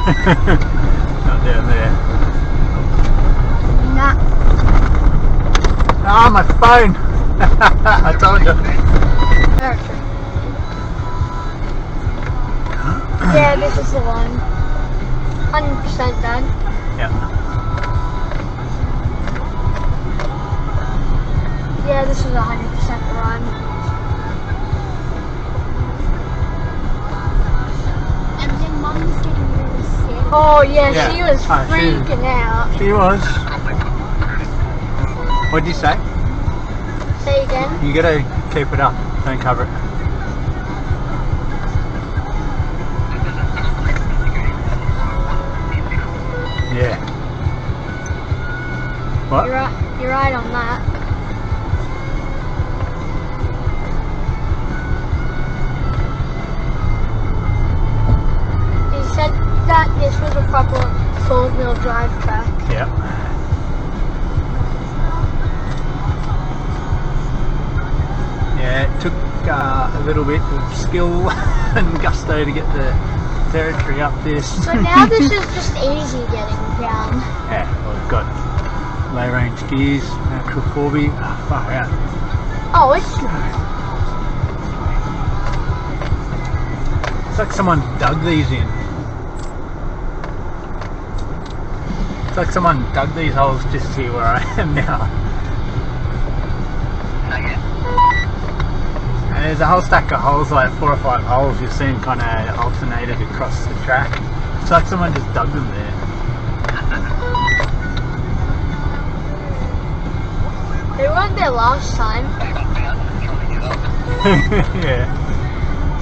Not down there. Nah. Ah, my phone! I told you. Okay. Yeah, this is the one. 100% done. Yeah. Yeah, this is 100% run. And then Mum was getting really sick. Oh yeah, she was freaking out. She was. What'd you say? Say again? You gotta keep it up, don't cover it. Yeah. What? You're right on that. He said that this was a proper four-wheel drive track. Yeah. Yeah, it took a little bit of skill and gusto to get the territory up this. But now this is just easy getting down. Yeah, well, we've got low range gears, natural 4B. Oh, far out. Oh, it's It's like someone dug these in. It's like someone dug these holes just here where I am now. And there's a whole stack of holes, like 4 or 5 holes you've seen kind of alternated across the track. It's like someone just dug them there. They weren't there last time. Yeah.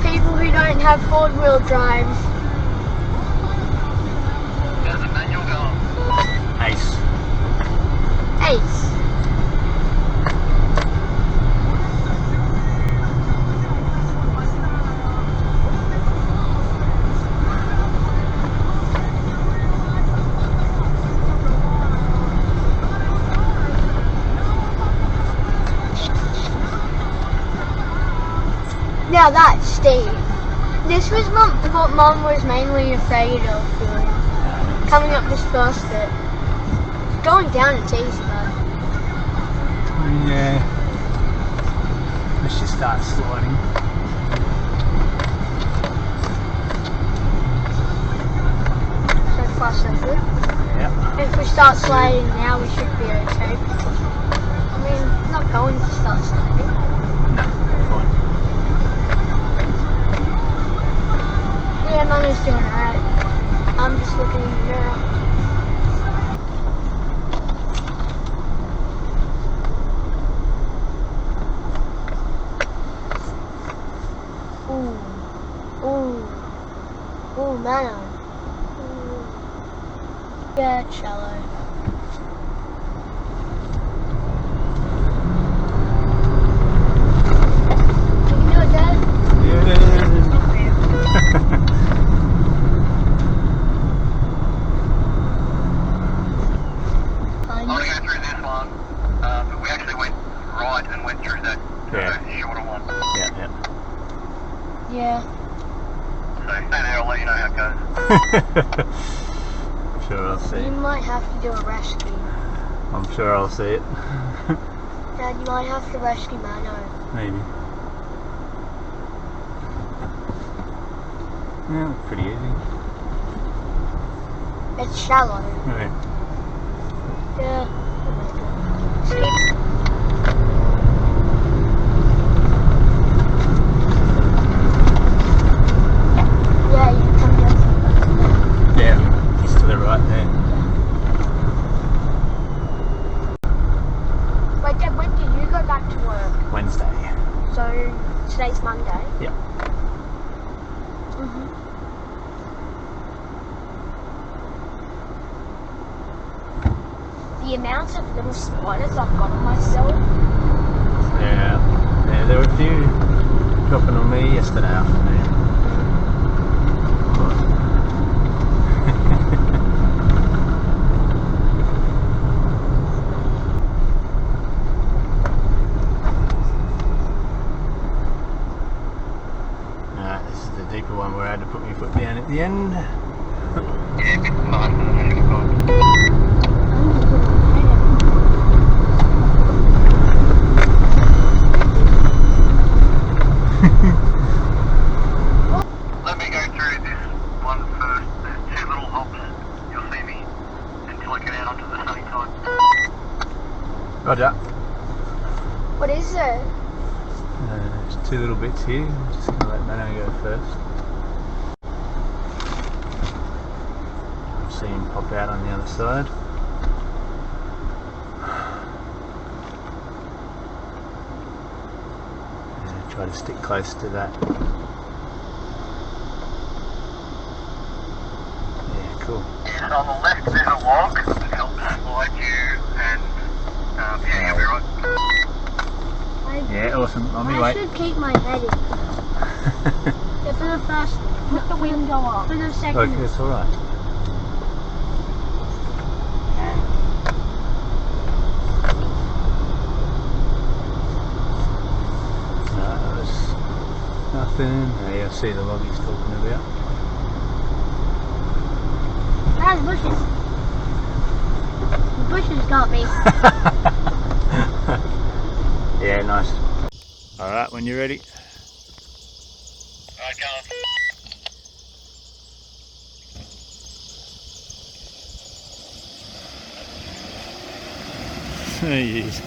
People who don't have four-wheel drives. Ace. Ace. Now that's steep. This was what Mum was mainly afraid of doing. Coming up this first bit. Going down it's easy though. Yeah. Let's just start sliding. So far so good. Yep. If we start sliding now we should be okay. I mean, I'm not going to start sliding. No, fine. Yeah, Mama's doing alright. I'm just looking in the mirror. Ooh. Ooh. Ooh, man. Ooh. Yeah, it's shallow. You can do it, Dad? Yeah. I'll go through this one, but we actually went right and went through that shorter one. Yeah. Yeah. So stay there, I'll let you know how it goes. Sure, I'll see. You might have to do a rescue. I'm sure I'll see it. Dad, you might have to rescue Mano. Maybe. Yeah, pretty easy. It's shallow. Right. Yeah. Steep. Yeah, you can come down. Yeah, just to the right there. Wait, Dad, when do you go back to work? Wednesday. So, today's Monday? Yeah. The amount of little spiders I've got on myself. Yeah, there were a few dropping on me yesterday afternoon. This is the deeper one where I had to put my foot down at the end. Yeah, a bit fast for the next time. Let me go through this one first. There's two little hops. You'll see me until I get out onto the sunny side. Roger. What is it? There's two little bits here. I'm just going to let Mano go first. I'll see him pop out on the other side. Yeah, try to stick close to that. Yeah, cool. Yeah, so on the left there's a log that helps slide you and yeah, you'll be right. Yeah, awesome. On my I way. should keep my head in. Yeah, for the first, put the window up. For the second. Look, it's alright. No, there's nothing. Yeah, I see the log he's talking about. That's bushes. The bushes got me. Yeah, nice. Alright, when you're ready. Alright, go on. Yes.